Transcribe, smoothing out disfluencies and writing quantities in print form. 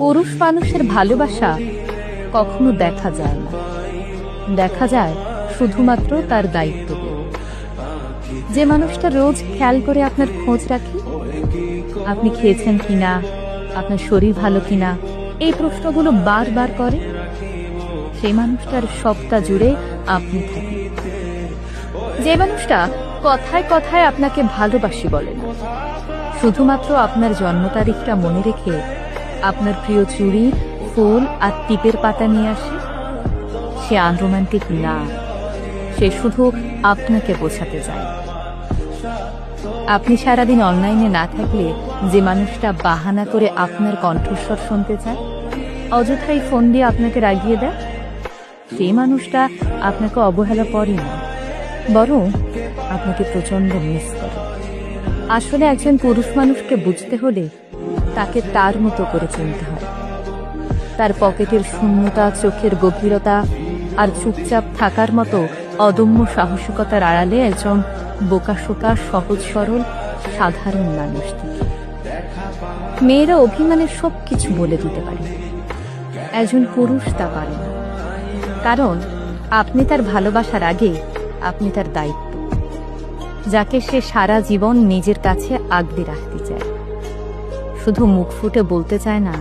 পুরুষ মানুষের ভালোবাসা কখনো দেখা যায় না, দেখা যায় শুধুমাত্র তার দায়িত্ব। যে মানুষটা রোজ খেয়াল করে আপনার খোঁজ রাখে, আপনি খেয়েছেন কিনা, আপনার শরীর ভালো কিনা, এই প্রশ্নগুলো বারবার করে, সেই মানুষটার সবটা জুড়ে আপনি থাকেন। যে মানুষটা কথায় কথায় আপনাকে ভালোবাসি বলে না, শুধুমাত্র আপনার জন্ম তারিখটা মনে রেখে আপনার প্রিয় চুড়ি, ফুল আর টিপের পাতা নিয়ে আসে, সে আনরোমান্টিক না, সে শুধু আপনাকে বোঝাতে চায়। আপনি সারাদিন অনলাইনে না থাকলে যে মানুষটা বাহানা করে আপনার কণ্ঠস্বর শুনতে চায়, অযথাই ফোন দিয়ে আপনাকে রাগিয়ে দেয়, সেই মানুষটা আপনাকে অবহেলা করে না, বরং আপনাকে প্রচন্ড মিস করে। আসলে একজন পুরুষ মানুষকে বুঝতে হলে তাকে তার মতো করে চিনতে হয়। তার পকেটের শূন্যতা, চোখের গভীরতা আর চুপচাপ থাকার মতো অদম্য সাহসিকতার আড়ালে একজন বোকাশোকা, সহজ সরল, সাধারণ মানুষ থাকে। মেয়েরা অভিমানের সবকিছু বলে দিতে পারে, একজন পুরুষ তা পারে না, কারণ আপনি তার ভালোবাসার আগে আপনি তার দায়িত্ব, যাকে সে সারা জীবন নিজের কাছে আগলে রাখতে চায়, শুধু মুখ ফুটে বলতে চায় না